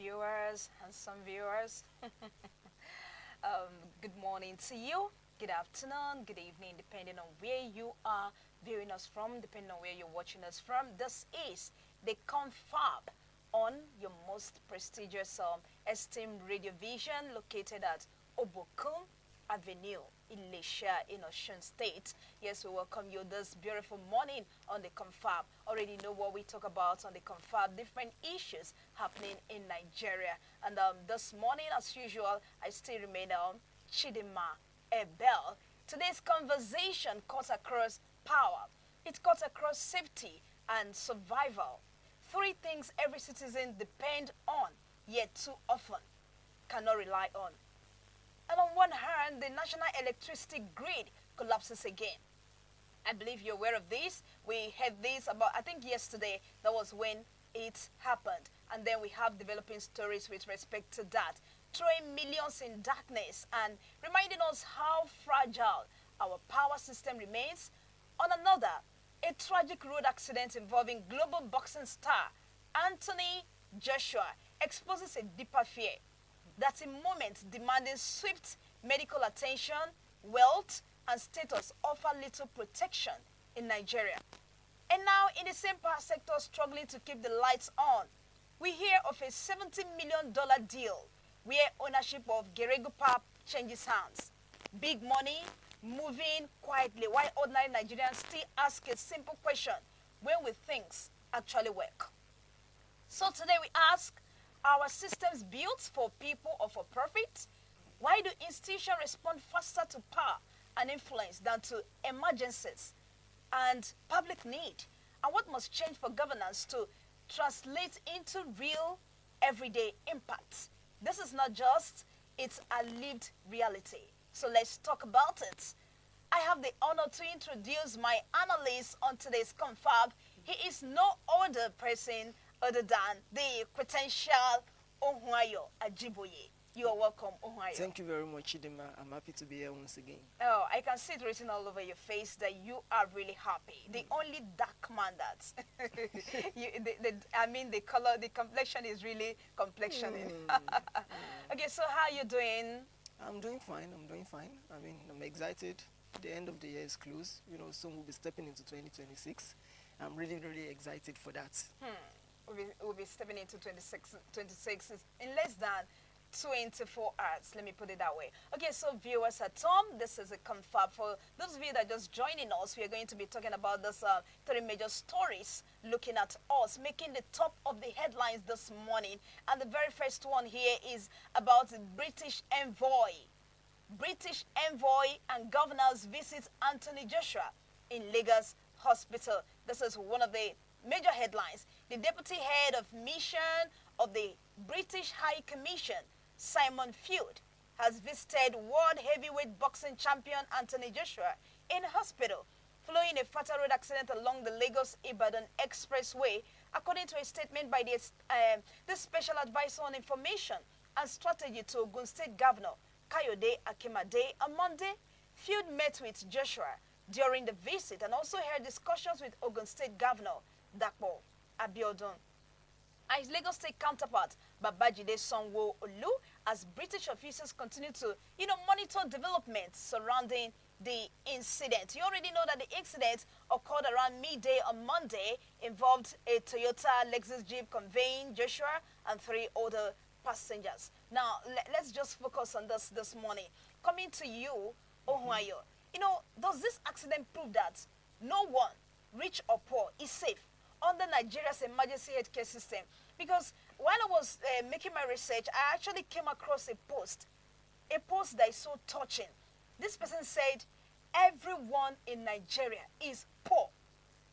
viewers and some viewers. Good morning to you. Good afternoon, good evening, depending on where you are viewing us from, depending on where you're watching us from. This is the CONFAB on your most prestigious esteemed radio vision located at Obokum Avenue in Lesha in Osun State. Yes, we welcome you this beautiful morning on the CONFAB. Already know what we talk about on the CONFAB, different issues happening in Nigeria. And this morning, as usual, I still remain Chidima Abel. Today's conversation cuts across power. It cuts across safety and survival. Three things every citizen depend on, yet too often cannot rely on. And on one hand, the national electricity grid collapses again. I believe you're aware of this. We had this about, I think yesterday, that was when it happened. And then we have developing stories with respect to that, throwing millions in darkness and reminding us how fragile our power system remains. On another, a tragic road accident involving global boxing star Anthony Joshua exposes a deeper fear that in moments demanding swift medical attention, wealth, and status offer little protection in Nigeria. And now, in the same power sector struggling to keep the lights on, we hear of a $70 million deal where ownership of Geregu Power changes hands. Big money moving quietly, while ordinary Nigerians still ask a simple question: when will things actually work? So today we ask, are our systems built for people or for profit? Why do institutions respond faster to power and influence than to emergencies and public need? And what must change for governance to translate into real everyday impacts? This is not just, it's a lived reality. So let's talk about it. I have the honor to introduce my analyst on today's confab. He is no other person other than the potential Ohunayo Ajiboye. You are welcome, Ohunayo. Thank you very much, Chidima. I'm happy to be here once again. Oh, I can see it written all over your face that you are really happy. The only dark man that, the color, the complexion is really complexioning. Okay, so how are you doing? I'm doing fine. I'm excited. The end of the year is close. Soon we'll be stepping into 2026. I'm really, really excited for that. We'll be stepping into 26 in less than 24 hours, let me put it that way. Okay, so viewers at home, this is a confab. For those of you that are just joining us, we are going to be talking about this three major stories looking at us, making the top of the headlines this morning. And the very first one here is about the British envoy. British envoy and governors visit Anthony Joshua in Lagos Hospital. This is one of the major headlines. The deputy head of mission of the British High Commission, Simon Field, has visited world heavyweight boxing champion Anthony Joshua in hospital following a fatal road accident along the Lagos-Ibadan Expressway, according to a statement by the Special Advisor on Information and Strategy to Ogun State Governor Kayode Akimade. On Monday, Field met with Joshua during the visit and also held discussions with Ogun State Governor Dapo Abiodun and his Lagos State counterpart Babajide Sanwo-Olu, as British officials continue to, monitor developments surrounding the incident. You already know that the incident occurred around midday on Monday, involved a Toyota Lexus Jeep conveying Joshua and 3 other passengers. Now, let's just focus on this morning. Coming to you, Ohunayo, does this accident prove that no one, rich or poor, is safe under Nigeria's emergency healthcare system? Because while I was making my research, I actually came across a post that is so touching. This person said, everyone in Nigeria is poor.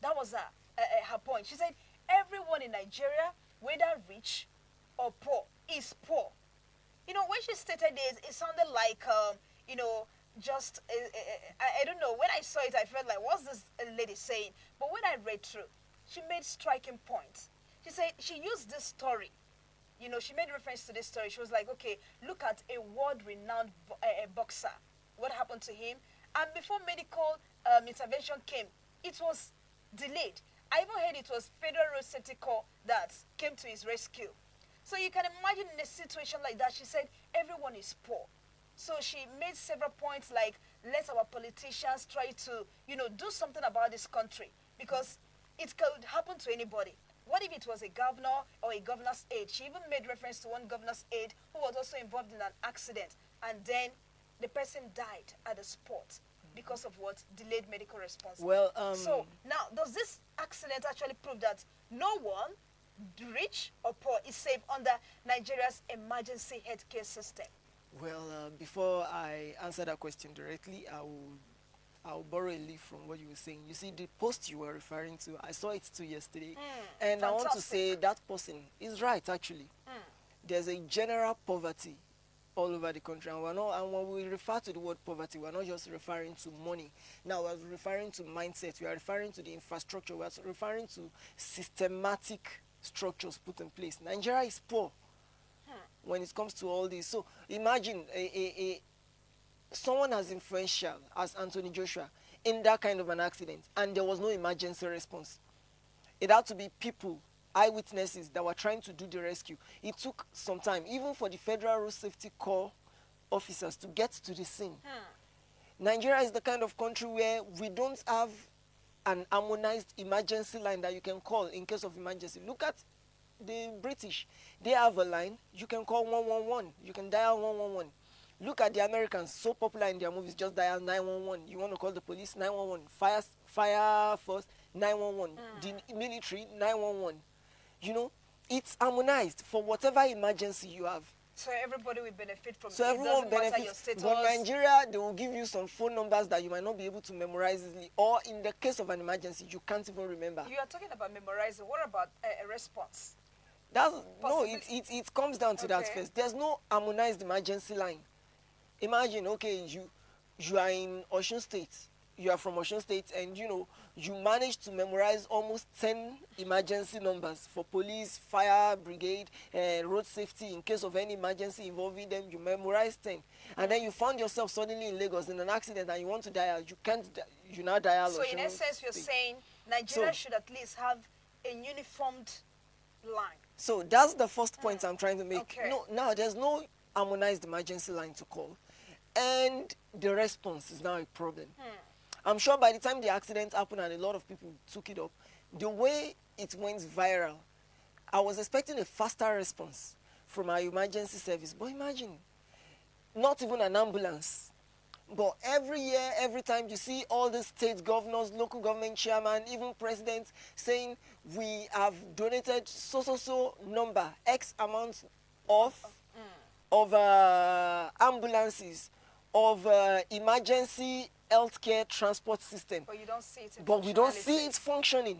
That was her point. She said, everyone in Nigeria, whether rich or poor, is poor. When she stated this, it sounded like, I don't know. When I saw it, I felt like, what's this lady saying? But when I read through, she made striking points. She said she used this story. She made reference to this story. She was like, okay, look at a world-renowned boxer. What happened to him? And before medical intervention came, it was delayed. I even heard it was Federal Road Safety Corps that came to his rescue. So you can imagine in a situation like that, she said everyone is poor. So she made several points like, let our politicians try to, do something about this country, because it could happen to anybody. What if it was a governor or a governor's aide? She even made reference to one governor's aide who was also involved in an accident, and then the person died at the spot because of what? Delayed medical response. Well, so now, does this accident actually prove that no one, rich or poor, is safe under Nigeria's emergency healthcare system? well, before I answer that question directly, I'll borrow a leaf from what you were saying. You see, the post you were referring to, I saw it too yesterday, and fantastic. I want to say that person is right. Actually, there's a general poverty all over the country, and when we refer to the word poverty, we're not just referring to money. Now we're referring to mindset. We are referring to the infrastructure. We're referring to systematic structures put in place. Nigeria is poor when it comes to all this. So imagine someone as influential as Anthony Joshua in that kind of an accident, and there was no emergency response. It had to be people, eyewitnesses, that were trying to do the rescue. It took some time, even for the Federal Road Safety Corps officers to get to the scene. Nigeria is the kind of country where we don't have an harmonized emergency line that you can call in case of emergency. Look at the British. They have a line. You can call 111. You can dial 111. Look at the Americans, so popular in their movies, just dial 911. You want to call the police, 911. Fire force, 911. The military, 911. It's harmonized for whatever emergency you have. So everybody will benefit from it. So everyone benefits. Your But Nigeria, they will give you some phone numbers that you might not be able to memorize easily, or in the case of an emergency, you can't even remember. You are talking about memorizing. What about a response? No, it comes down to that first. There's no harmonized emergency line. Imagine, okay, you are in Osun State. You are from Osun State, and you managed to memorize almost 10 emergency numbers for police, fire brigade, road safety. In case of any emergency involving them, you memorize 10. And then you found yourself suddenly in Lagos in an accident and you want to dial. You can't, you now dial. So in essence, you're saying Nigeria should at least have a uniformed line. So that's the first point I'm trying to make. Okay. No, now there's no harmonized emergency line to call. And the response is now a problem. I'm sure by the time the accident happened and a lot of people took it up, the way it went viral, I was expecting a faster response from our emergency service. But imagine, not even an ambulance. But every year, every time you see all the state governors, local government chairman, even presidents saying, we have donated so number, X amount of ambulances, of emergency healthcare transport system. But you don't see it. But we don't see it functioning.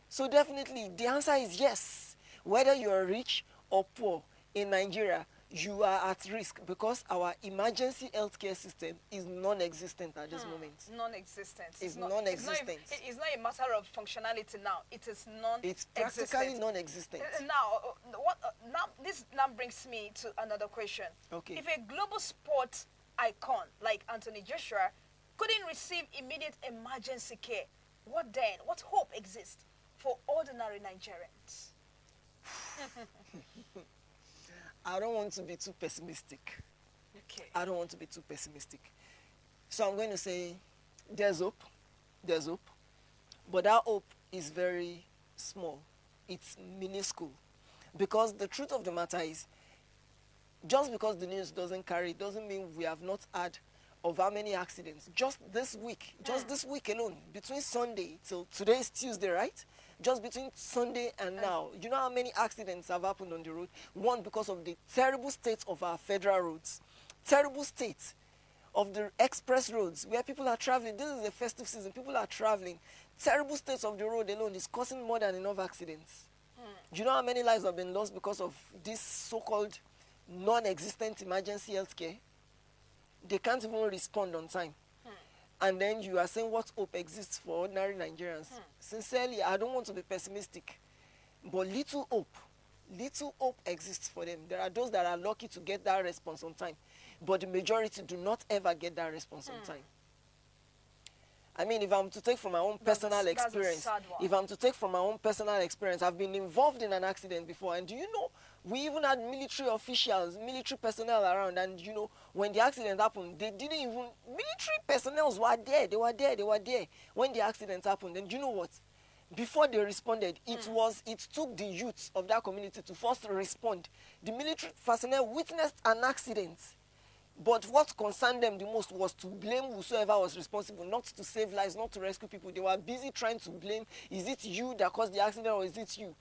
So definitely the answer is yes. Whether you are rich or poor in Nigeria, you are at risk because our emergency healthcare system is non-existent at this moment. Non-existent. It's non-existent. It's not a matter of functionality now. It is non-existent. It's practically non-existent. Now this brings me to another question. Okay. If a global sport icon like Anthony Joshua couldn't receive immediate emergency care, what then? What hope exists for ordinary Nigerians? I don't want to be too pessimistic. Okay. I don't want to be too pessimistic. So I'm going to say there's hope. There's hope. But that hope is very small. It's minuscule. Because the truth of the matter is, just because the news doesn't carry, it doesn't mean we have not had of how many accidents. Just this week alone, between Sunday till today is Tuesday, right? Just between Sunday and now, you know how many accidents have happened on the road? One, because of the terrible state of our federal roads. Terrible state of the express roads where people are traveling. This is the festive season. People are traveling. Terrible state of the road alone is causing more than enough accidents. Do you know how many lives have been lost because of this so-called non-existent emergency healthcare? They can't even respond on time. And then you are saying what hope exists for ordinary Nigerians. Sincerely, I don't want to be pessimistic, but little hope exists for them. There are those that are lucky to get that response on time, but the majority do not ever get that response on time. I mean, if I'm to take from my own personal experience, I've been involved in an accident before, and do you know, We even had military officials, military personnel around, and you know, when the accident happened, they didn't even, military personnel were there, they were there when the accident happened. And you know what? Before they responded, it took the youths of that community to first respond. The military personnel witnessed an accident, but what concerned them the most was to blame whosoever was responsible, not to save lives, not to rescue people. They were busy trying to blame, is it you that caused the accident or is it you?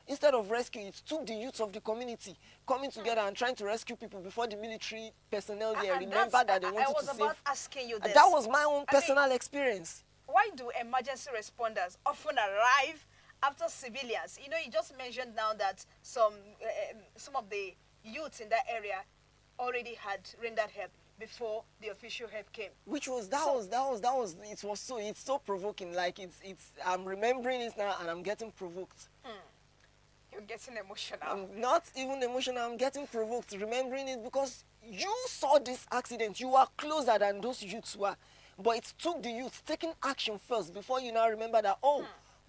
Instead of rescue, it took the youths of the community coming together and trying to rescue people before the military personnel there remember that they wanted to save. I was about asking you this. That was my own personal experience. Why do emergency responders often arrive after civilians? You know, you just mentioned now that some of the youths in that area already had rendered help before the official help came. Which was it's so provoking. Like I'm remembering it now and I'm getting provoked. You're getting emotional. I'm not even emotional, I'm getting provoked remembering it, because you saw this accident, you were closer than those youths were. But it took the youth taking action first before you now remember that,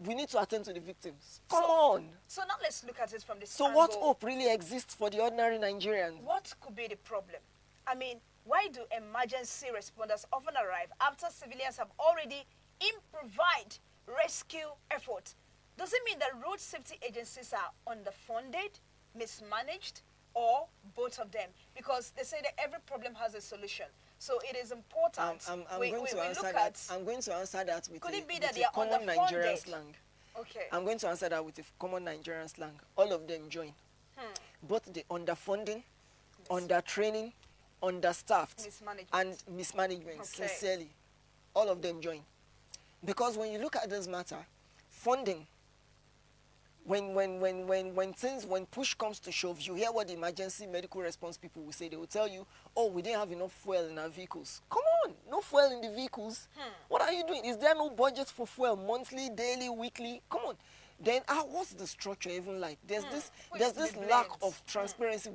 we need to attend to the victims. Come on. So now let's look at it from this angle. What hope really exists for the ordinary Nigerian? What could be the problem? I mean, why do emergency responders often arrive after civilians have already improvised rescue efforts? Does it mean that road safety agencies are underfunded, mismanaged, or both of them? Because they say that every problem has a solution. So it is important. I'm going to answer that with could it be a that they are common Nigerian slang. Okay. I'm going to answer that with a common Nigerian slang. All of them join. Both the underfunding, undertraining, understaffed, and mismanagement, sincerely. All of them join. Because when you look at this matter, funding, when push comes to shove, you hear what the emergency medical response people will say. They will tell you, oh, we didn't have enough fuel in our vehicles. Come on, no fuel in the vehicles. What are you doing? Is there no budget for fuel, monthly, daily, weekly? Come on. Then what's the structure even like? There's this lack of transparency.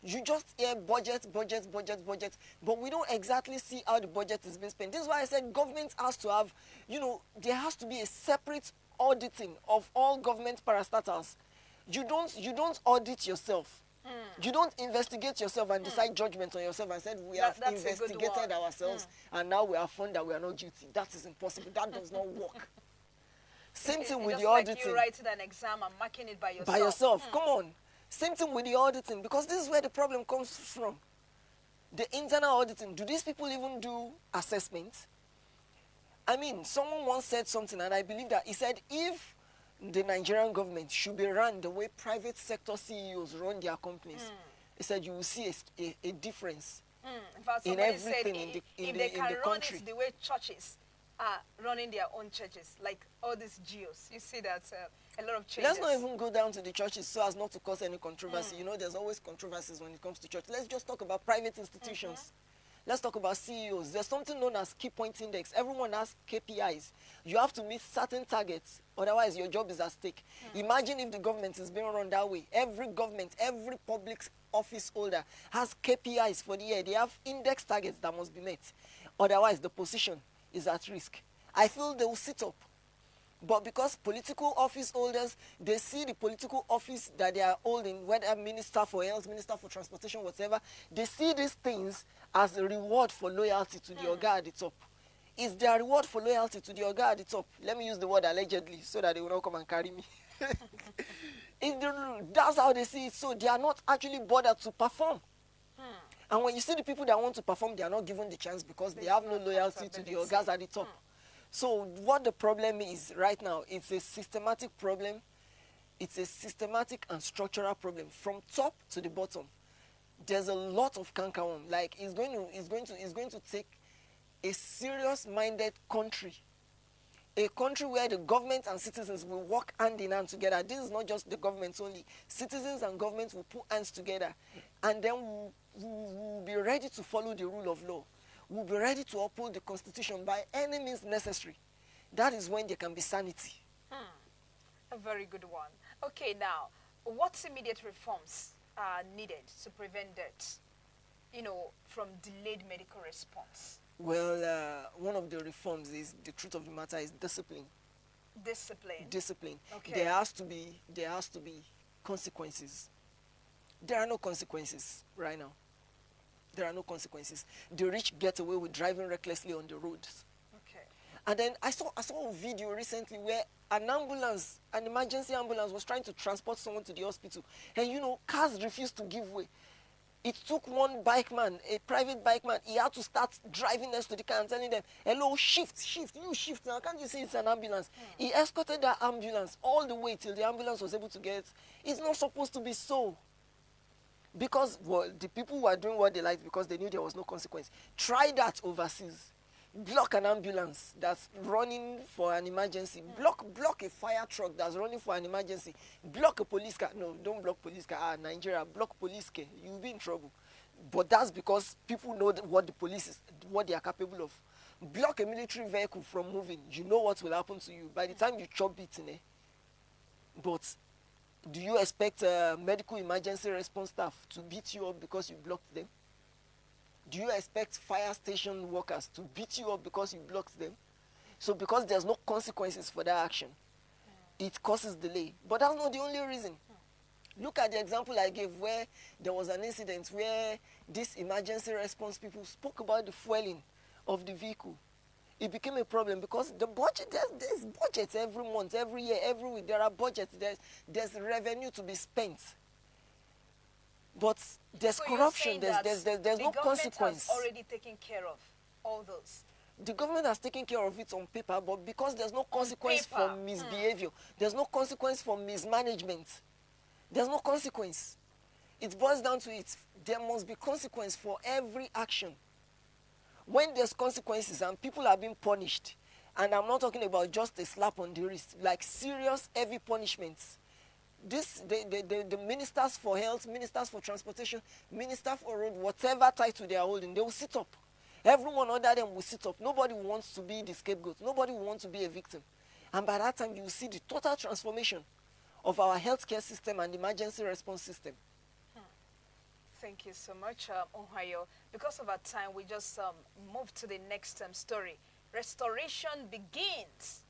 You just hear budget, but we don't exactly see how the budget is being spent. This is why I said government has to have, there has to be a separate auditing of all government parastatals. You don't audit yourself. You don't investigate yourself and decide judgment on yourself and said we have investigated ourselves and now we are found that we are not guilty. That is impossible. That does not work. Same thing with the auditing. Like you writing an exam and marking it by yourself. By yourself. Come on. Same thing with the auditing, because this is where the problem comes from. The internal auditing. Do these people even do assessments? I mean, someone once said something, and I believe that he said if the Nigerian government should be run the way private sector CEOs run their companies, he said you will see a difference in fact, in everything in the country. If they can run it the way churches are running their own churches, like all these geos, you see that a lot of changes. Let's not even go down to the churches so as not to cause any controversy. You know, there's always controversies when it comes to church. Let's just talk about private institutions. Let's talk about CEOs. There's something known as key point index. Everyone has KPIs. You have to meet certain targets, otherwise your job is at stake. Imagine if the government is being run that way. Every government, every public office holder has KPIs for the year. They have index targets that must be met. Otherwise, the position is at risk. I feel they will sit up. But because political office holders, they see the political office that they are holding, whether minister for health, minister for transportation, whatever, they see these things as a reward for loyalty to the Oga at the top. Is their reward for loyalty to the Oga at the top? Let me use the word allegedly so that they will not come and carry me. That's how they see it. So they are not actually bothered to perform. And when you see the people that want to perform, they are not given the chance because they have no loyalty to the Ogas at the top. So what the problem is right now, it's a systematic problem. It's a systematic and structural problem from top to the bottom. There's a lot of cankerworm. Like it's going to take a serious-minded country, a country where the government and citizens will work hand in hand together. This is not just the government only. Citizens and government will put hands together, and then we'll be ready to follow the rule of law. We'll be ready to uphold the Constitution by any means necessary. That is when there can be sanity. A very good one. Okay, now, what immediate reforms are needed to prevent deaths, from delayed medical response? Well, one of the reforms is, the truth of the matter is discipline. Discipline? Discipline. Okay. There has to be consequences. There are no consequences right now. There are no consequences. The rich get away with driving recklessly on the roads. Okay. And then I saw a video recently where an emergency ambulance was trying to transport someone to the hospital. And you know, cars refused to give way. It took one bike man, a private bike man, he had to start driving next to the car and telling them, hello, shift, you shift now, can't you see it's an ambulance? He escorted that ambulance all the way till the ambulance was able to get. It's not supposed to be so. Because, well, the people were doing what they liked because they knew there was no consequence. Try that overseas. Block an ambulance that's running for an emergency. Block a fire truck that's running for an emergency. Block a police car. No, don't block police car. Nigeria, block police car. You'll be in trouble. But that's because people know what the police is, what they are capable of. Block a military vehicle from moving. You know what will happen to you. By the time you chop it in But do you expect medical emergency response staff to beat you up because you blocked them? Do you expect fire station workers to beat you up because you blocked them? So because there's no consequences for that action, it causes delay. But that's not the only reason. Look at the example I gave where there was an incident where this emergency response people spoke about the fueling of the vehicle. It became a problem because the budget, there's budgets every month, every year, every week. There are budgets, there's revenue to be spent. But there's So corruption, there's no consequence. The government has already taken care of all those. The government has taken care of it on paper, but because there's no consequence for misbehavior, there's no consequence for mismanagement, there's no consequence. It boils down to it. There must be consequence for every action. When there's consequences and people are being punished, and I'm not talking about just a slap on the wrist, like serious, heavy punishments. The ministers for health, ministers for transportation, minister for road, whatever title they are holding, they will sit up. Everyone under them will sit up. Nobody wants to be the scapegoat. Nobody wants to be a victim. And by that time, you will see the total transformation of our healthcare system and emergency response system. Thank you so much, Ohunayo. Because of our time, we just move to the next story. Restoration begins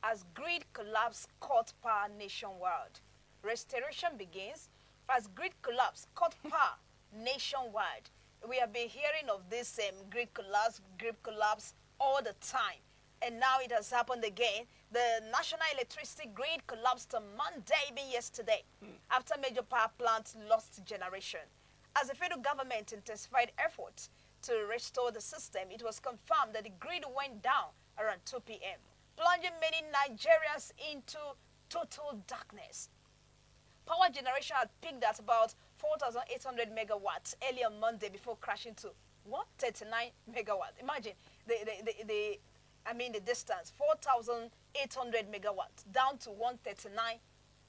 as grid collapse cut power nationwide. Restoration begins as grid collapse cut power nationwide. We have been hearing of this grid collapse all the time. And now it has happened again. The national electricity grid collapsed on Monday, even yesterday, after major power plants lost generation. As the federal government intensified efforts to restore the system, it was confirmed that the grid went down around 2 p.m., plunging many Nigerians into total darkness. Power generation had peaked at about 4,800 megawatts early on Monday before crashing to 139 megawatts. Imagine the distance, 4,800 megawatts down to 139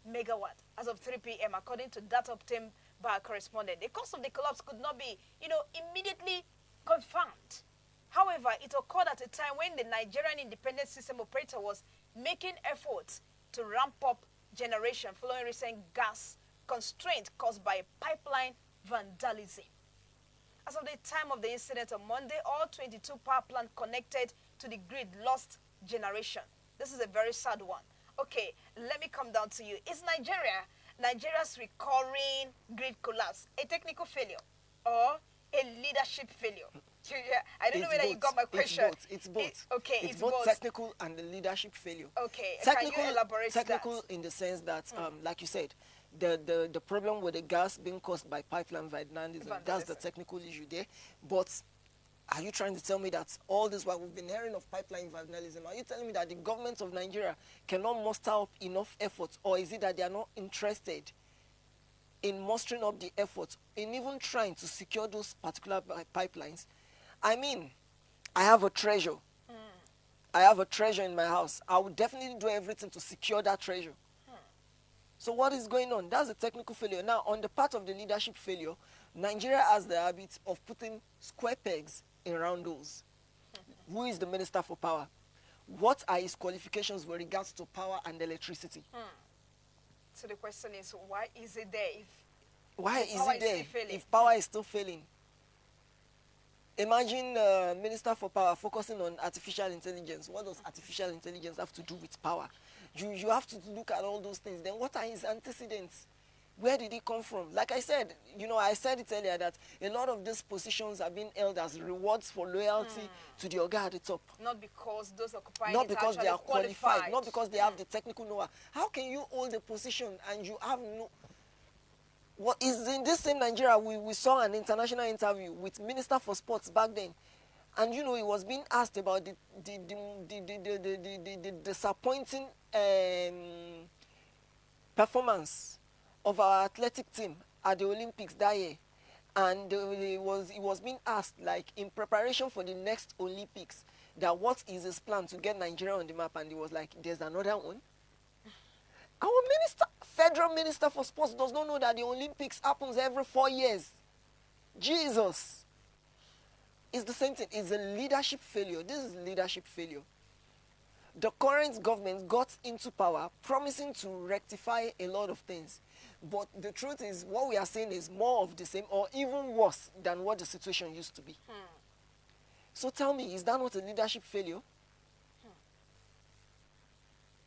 megawatts as of 3 p.m. according to data obtained by a correspondent. The cause of the collapse could not be, immediately confirmed. However, it occurred at a time when the Nigerian Independent System Operator was making efforts to ramp up generation following recent gas constraint caused by pipeline vandalism. As of the time of the incident on Monday, all 22 power plants connected to the grid lost generation. This is a very sad one. Okay, let me come down to you. Is Nigeria's recurring grid collapse a technical failure or a leadership failure? I don't know whether you got my question. It's both. It's both technical and the leadership failure. Okay, technical, can you elaborate technical that? in the sense that, like you said, the problem with the gas being caused by pipeline vandalism, that's the technical issue there. But are you trying to tell me that all this while we've been hearing of pipeline vandalism, are you telling me that the government of Nigeria cannot muster up enough effort, or is it that they are not interested in mustering up the effort in even trying to secure those particular pipelines? I mean, I have a treasure. I have a treasure in my house. I would definitely do everything to secure that treasure. So what is going on? That's a technical failure. Now, on the part of the leadership failure, Nigeria has the habit of putting square pegs in round holes. Who is the Minister for Power? What are his qualifications with regards to power and electricity? So the question is, why is it there Why is it there if power is still failing? Imagine Minister for Power focusing on artificial intelligence. What does artificial intelligence have to do with power? You have to look at all those things. Then what are his antecedents? Where did it come from? Like I said, I said it earlier that a lot of these positions are being held as rewards for loyalty to the Oga at the top. Not because those occupying Not it because they are qualified. not because they have the technical know-how. How can you hold a position and you have no... What is in this same Nigeria, we saw an international interview with Minister for Sports back then. And he was being asked about the disappointing performance of our athletic team at the Olympics that year. And he was being asked, like, in preparation for the next Olympics, that what is his plan to get Nigeria on the map, and he was like, there's another one. Our federal minister for sports does not know that the Olympics happens every 4 years. Jesus. It's the same thing. It's a leadership failure. This is leadership failure. The current government got into power promising to rectify a lot of things. But the truth is, what we are seeing is more of the same, or even worse than what the situation used to be. So tell me, is that not a leadership failure?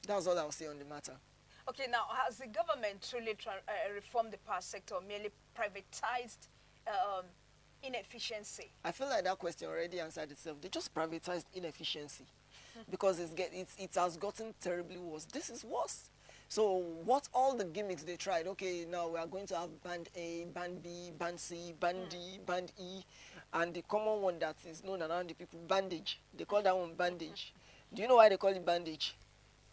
That's all I'll say on the matter. Okay, now, has the government truly reformed the power sector, or merely privatized inefficiency? I feel like that question already answered itself. They just privatized inefficiency because it has gotten terribly worse. This is worse. So what all the gimmicks they tried, okay, now we are going to have band A, band B, band C, band D, band E, and the common one that is known around the people, bandage. They call that one bandage. Do you know why they call it bandage?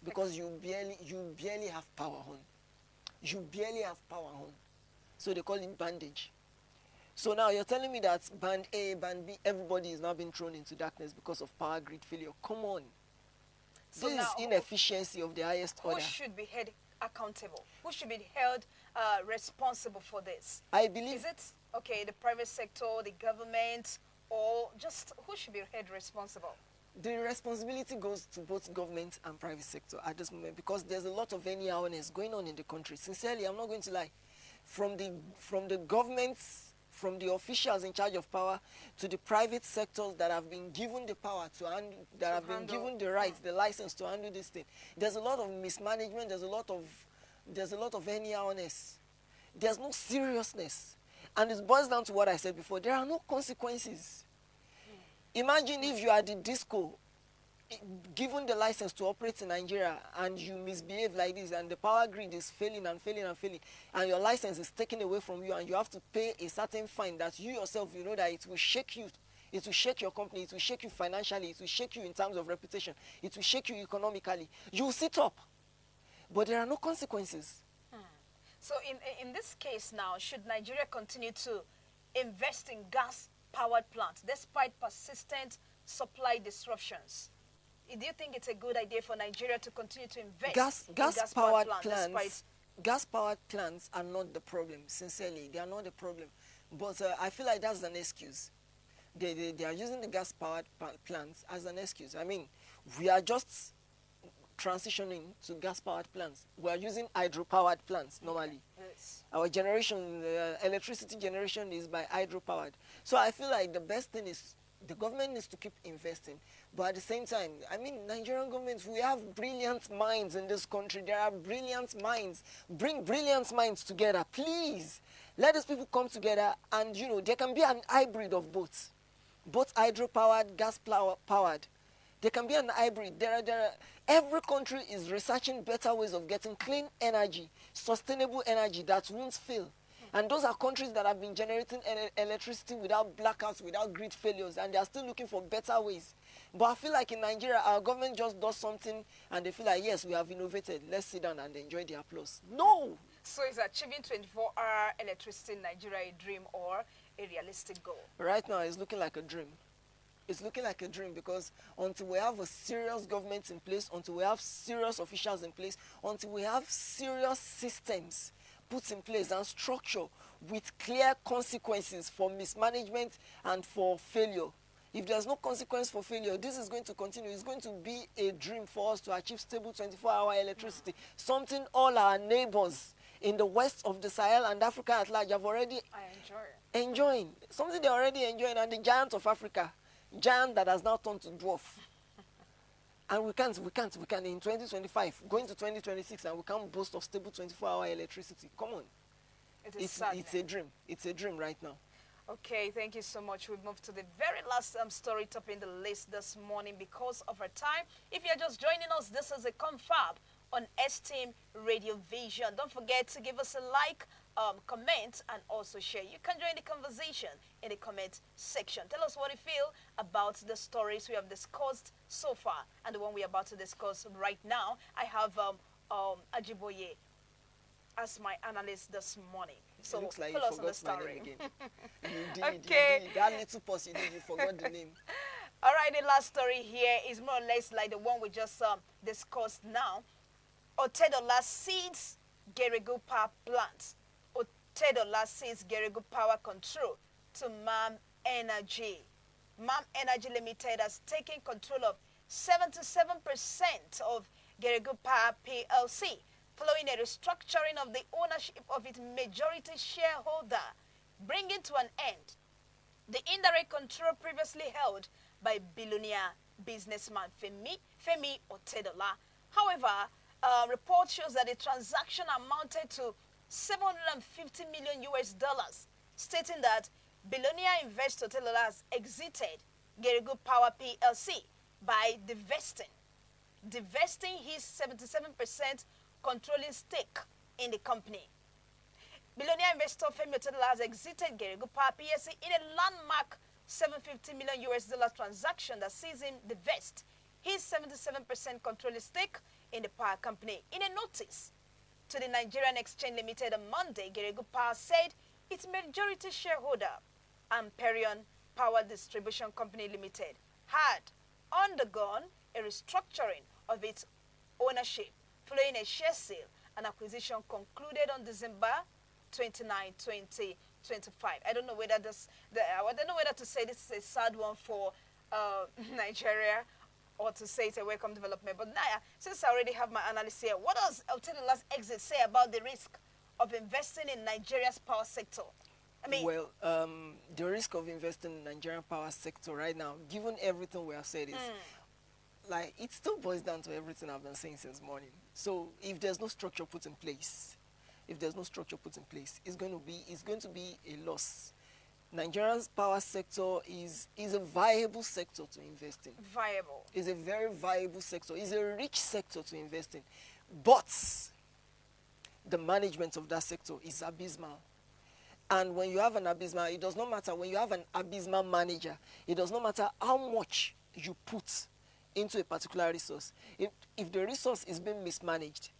Because you barely have power on. You barely have power on. So they call it bandage. So now you're telling me that band A, band B, everybody is now being thrown into darkness because of power grid failure. Come on. So this is inefficiency of the highest order. Who should be held accountable? Who should be held responsible for this? I believe... Is it, okay, the private sector, the government, or just who should be held responsible? The responsibility goes to both government and private sector at this moment, because there's a lot of anyhowness going on in the country. Sincerely, I'm not going to lie. From the governments, from the officials in charge of power, to the private sectors that have been given the power to handle, that have been given the rights, the license to handle this thing. There's a lot of mismanagement. There's a lot of anyhowness. There's no seriousness, and it boils down to what I said before. There are no consequences. Imagine if you are the disco given the license to operate in Nigeria and you misbehave like this, and the power grid is failing and failing and failing, and your license is taken away from you, and you have to pay a certain fine that you yourself, you know that it will shake you. It will shake your company. It will shake you financially. It will shake you in terms of reputation. It will shake you economically. You will sit up. But there are no consequences. So in this case now, should Nigeria continue to invest in gas-powered plants despite persistent supply disruptions? Do you think it's a good idea for Nigeria to continue to invest in gas-powered plants? Gas-powered plants are not the problem, sincerely. They are not the problem. But I feel like that's an excuse. They are using the gas-powered plants as an excuse. I mean, we are just transitioning to gas-powered plants. We are using hydro-powered plants normally. Yes. Our generation, electricity generation is by hydro-powered. So I feel like the best thing is the government needs to keep investing. But at the same time, I mean, Nigerian government, we have brilliant minds in this country. There are brilliant minds. Bring brilliant minds together, please. Let these people come together, and, there can be an hybrid of both. Both hydro-powered, gas-powered. There can be an hybrid. Every country is researching better ways of getting clean energy, sustainable energy that won't fail. And those are countries that have been generating electricity without blackouts, without grid failures, and they are still looking for better ways. But I feel like in Nigeria, our government just does something, and they feel like, yes, we have innovated. Let's sit down and enjoy the applause. No! So is achieving 24-hour electricity in Nigeria a dream or a realistic goal? Right now, it's looking like a dream. It's looking like a dream, because until we have a serious government in place, until we have serious officials in place, until we have serious systems put in place and structure with clear consequences for mismanagement and for failure. If there's no consequence for failure, this is going to continue. It's going to be a dream for us to achieve stable 24-hour electricity, something all our neighbors in the west of the Sahel and Africa at large have already enjoying. Something they're already enjoying, and the giant of Africa, giant that has now turned to dwarf. And we can't in 2025, going to 2026, and we can't boast of stable 24-hour electricity. Come on. It is saddening. It's a dream. It's a dream right now. Okay, thank you so much. We move to the very last story topping the list this morning because of our time. If you're just joining us, this is a confab on STEAM Radio Vision. Don't forget to give us a like, comment, and also share. You can join the conversation in the comment section. Tell us what you feel about the stories we have discussed so far and the one we're about to discuss right now. I have Ajiboye as my analyst this morning. So It looks like fill you us on the forgot my story. name again. You did, Okay. you did. That little pause you did, you forgot the name. All right, the last story here is more or less like the one we just discussed now. Otedola cedes Geregu Power plant. Otedola cedes Geregu Power control to MAM Energy. MAM Energy Limited has taken control of 77% of Geregu Power PLC, following a restructuring of the ownership of its majority shareholder, bringing to an end the indirect control previously held by billionaire businessman Femi Otedola. However, report shows that the transaction amounted to 750 million US dollars, stating that billionaire investor Otedola has exited Geregu Power PLC by divesting his 77% controlling stake in the company. Billionaire investor Femi Otedola has exited Geregu Power PLC in a landmark 750 million US dollar transaction that sees him divest his 77% controlling stake in the power company. In a notice to the Nigerian Exchange Limited on Monday, Geregu Power said its majority shareholder, Amperion Power Distribution Company Limited, had undergone a restructuring of its ownership following a share sale and acquisition concluded on December 29, 2025. I don't know whether I don't know whether to say this is a sad one for Nigeria or to say it's a welcome development. But now, since I already have my analysis here, what does Otedola's exit say about the risk of investing in Nigeria's power sector? I mean, well, the risk of investing in Nigerian power sector right now, given everything we have said, is like it still boils down to everything I've been saying since morning. So if there's no structure put in place, it's going to be a loss. Nigeria's power sector is a viable sector to invest in. Viable. It's a very viable sector. It's a rich sector to invest in. But the management of that sector is abysmal. And when you have an abysmal, it does not matter. When you have an abysmal manager, it does not matter how much you put into a particular resource. If the resource is being mismanaged,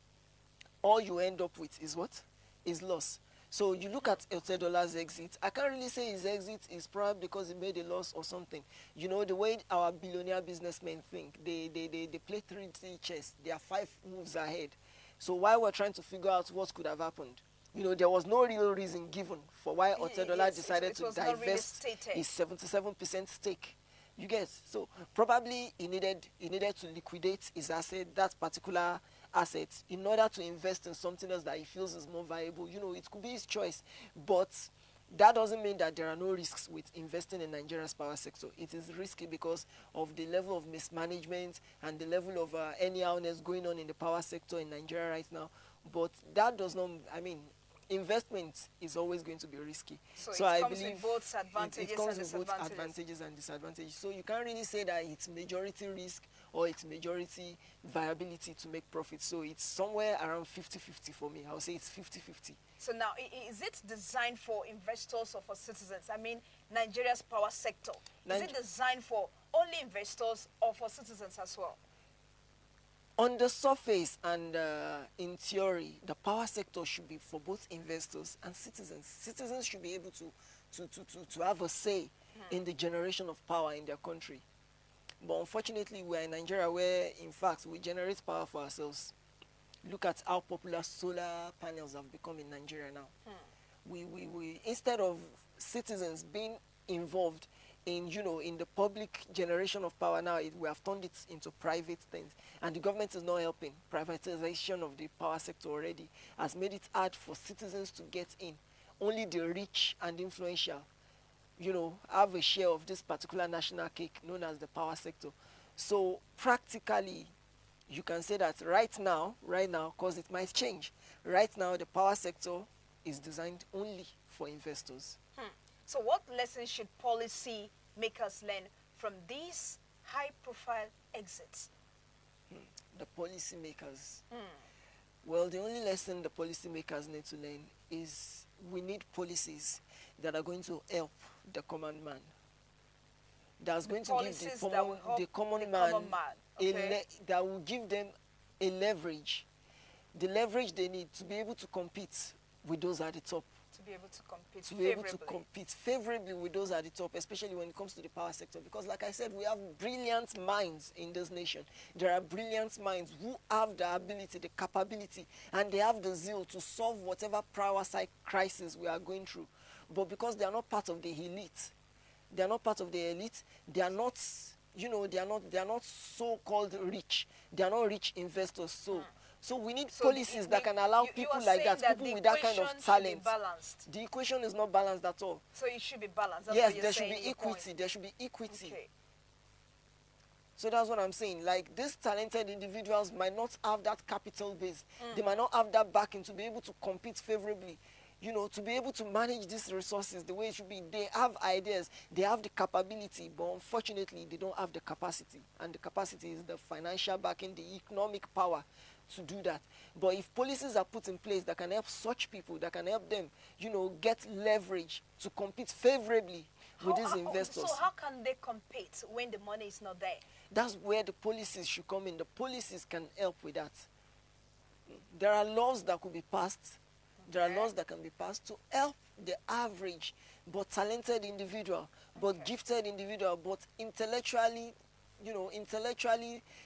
all you end up with is what? Is loss. So you look at Otedola's exit. I can't really say his exit is probably because he made a loss or something. You know, the way our billionaire businessmen think, they play 3D chess. They are 5 moves ahead. So while we're trying to figure out what could have happened, you know, there was no real reason given for why Otedola decided to divest his 77% stake. You get? So probably he needed to liquidate his asset, that particular asset, in order to invest in something else that he feels is more viable. You know, it could be his choice, but that doesn't mean that there are no risks with investing in Nigeria's power sector. It is risky because of the level of mismanagement and the level of anyhowness going on in the power sector in Nigeria right now. But that does not, I mean, investment is always going to be risky. So I comes believe with both advantages it comes and with both disadvantages. advantages and disadvantages. So you can't really say that it's majority risk or it's majority viability to make profit. So it's somewhere around 50-50 for me. I would say it's 50-50. So now, is it designed for investors or for citizens? I mean, Nigeria's power sector. Is it designed for only investors or for citizens as well? On the surface and in theory, the power sector should be for both investors and citizens. Citizens should be able to have a say in the generation of power in their country. But unfortunately, we're in Nigeria where, in fact, we generate power for ourselves. Look at how popular solar panels have become in Nigeria now. We instead of citizens being involved in, you know, in the public generation of power now, we have turned it into private things. And the government is not helping. Privatization of the power sector already has made it hard for citizens to get in. Only the rich and influential, you know, have a share of this particular national cake known as the power sector. So practically, you can say that right now, because it might change, right now the power sector is designed only for investors. So what lessons should policy makers learn from these high-profile exits? The policymakers. Well, the only lesson the policymakers need to learn is we need policies that are going to help the common man. That's going to give the common man, okay, that will give them a leverage, the leverage they need to be able to compete with those at the top. To be able to compete To be able to compete favorably with those at the top, especially when it comes to the power sector. Because like I said, we have brilliant minds in this nation. There are brilliant minds who have the ability, the capability, and they have the zeal to solve whatever power side crisis we are going through. But because they are not part of the elite, they are not part of the elite, they are not, they are not so-called rich. They are not rich investors. So we need policies that can allow people like that, people with that kind of talent. The equation is not balanced at all. So it should be balanced. That's yes, there should be equity. There should be equity. Okay. So that's what I'm saying. Like, these talented individuals might not have that capital base. They might not have that backing to be able to compete favorably. To be able to manage these resources the way it should be. They have ideas, they have the capability, but unfortunately they don't have the capacity. And the capacity is the financial backing, the economic power to do that. But if policies are put in place that can help such people, that can help them, get leverage to compete favorably with these investors. So how can they compete when the money is not there? That's where the policies should come in. The policies can help with that. There are laws that could be passed. There are laws that can be passed to help the average but talented individual, but gifted individual, but intellectually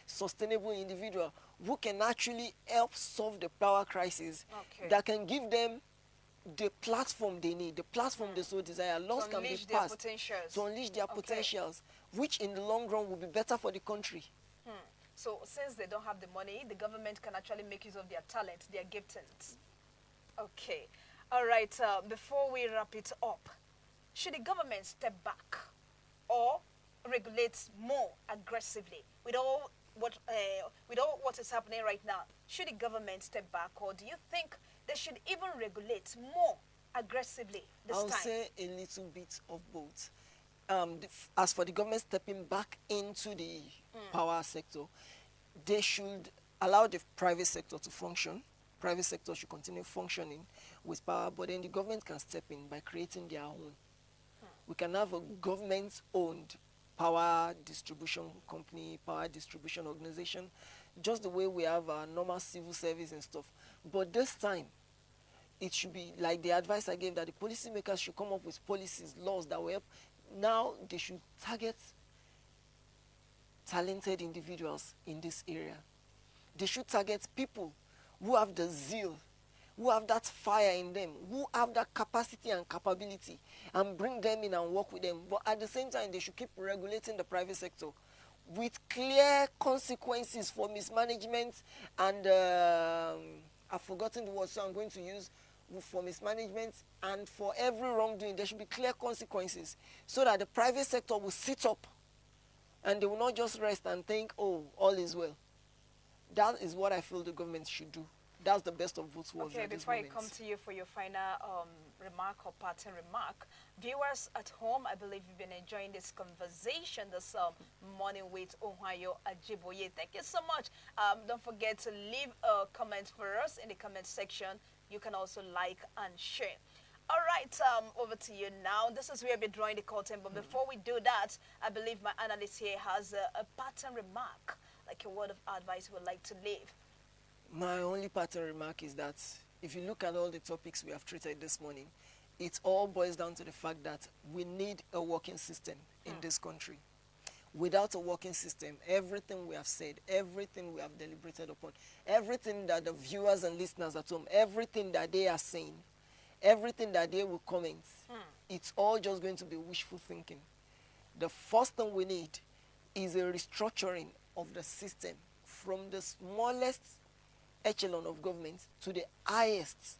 sustainable individual who can actually help solve the power crisis, that can give them the platform they need, the platform they so desire. Laws can be passed to unleash their potentials, which in the long run will be better for the country. So since they don't have the money, the government can actually make use of their talent, their giftings. Okay. All right. Before we wrap it up, should the government step back or regulate more aggressively with all what is happening right now? Should the government step back, or do you think they should even regulate more aggressively this time? I'll say a little bit of both. As for the government stepping back into the power sector, they should allow the private sector to function. Private sector should continue functioning with power, but then the government can step in by creating their own. We can have a government-owned power distribution company, power distribution organization, just the way we have our normal civil service and stuff. But this time, it should be like the advice I gave, that the policymakers should come up with policies, laws that will help. Now they should target talented individuals in this area. They should target people who have the zeal, who have that fire in them, who have that capacity and capability, and bring them in and work with them. But at the same time, they should keep regulating the private sector with clear consequences for mismanagement and, I've forgotten the word, so I'm going to use for mismanagement and for every wrongdoing. There should be clear consequences so that the private sector will sit up and they will not just rest and think, oh, all is well. That is what I feel the government should do. That's the best of both worlds. Okay, before I come to you for your final remark or parting remark, viewers at home, I believe you've been enjoying this conversation this morning with Abel Ajiboye. Thank you so much. Don't forget to leave a comment for us in the comment section. You can also like and share. All right, over to you now. This is where we're drawing the curtain. But before we do that, I believe my analyst here has a parting remark, like a word of advice we would like to leave. My only parting remark is that if you look at all the topics we have treated this morning, it all boils down to the fact that we need a working system in this country. Without a working system, everything we have said, everything we have deliberated upon, everything that the viewers and listeners at home, everything that they are saying, everything that they will comment, it's all just going to be wishful thinking. The first thing we need is a restructuring of the system from the smallest echelon of government to the highest.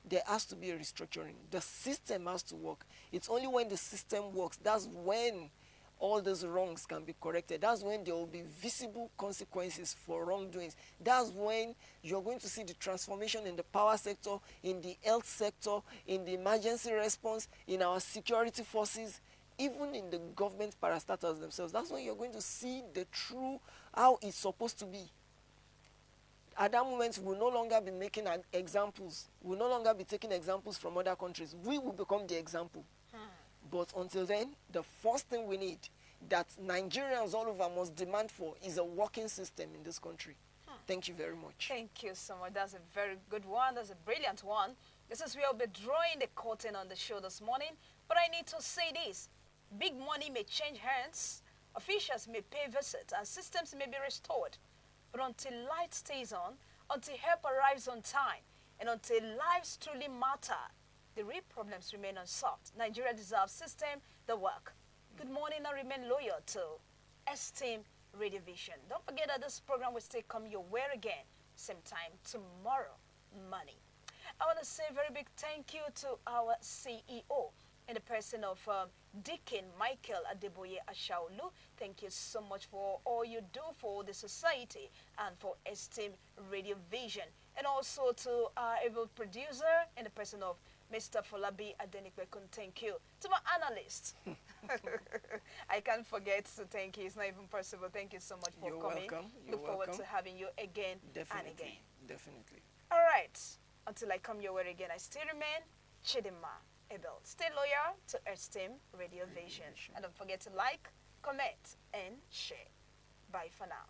There has to be a restructuring. The system has to work. It's only when the system works, that's when all those wrongs can be corrected. That's when there will be visible consequences for wrongdoings. That's when you're going to see the transformation in the power sector, in the health sector, in the emergency response, in our security forces, even in the government parastatals themselves. That's when you're going to see the true, how it's supposed to be. At that moment, we'll no longer be making examples. We'll no longer be taking examples from other countries. We will become the example. But until then, the first thing we need that Nigerians all over must demand for is a working system in this country. Thank you very much. Thank you so much. That's a very good one. That's a brilliant one. This is where we'll be drawing the curtain on the show this morning. But I need to say this. Big money may change hands, officials may pay visits, and systems may be restored. But until light stays on, until help arrives on time, and until lives truly matter, the real problems remain unsolved. Nigeria deserves system that work. Good morning, and remain loyal to Esteem Radio Vision. Don't forget that this program will still come your way again, same time tomorrow morning. I want to say a very big thank you to our CEO in the person of Deacon Michael Adeboye Ashaolu. Thank you so much for all you do for the society and for Esteem Radio Vision. And also to our able producer in the person of Mr. Folabi Adenikbekun, thank you. To my analyst, I can't forget to thank you. It's not even possible. Thank you so much for coming. Welcome. Look forward to having you again Definitely. and again. Definitely. All right. Until I come your way again, I still remain Chidima Abel. Stay loyal to Esteem Radio Vision. And don't forget to like, comment, and share. Bye for now.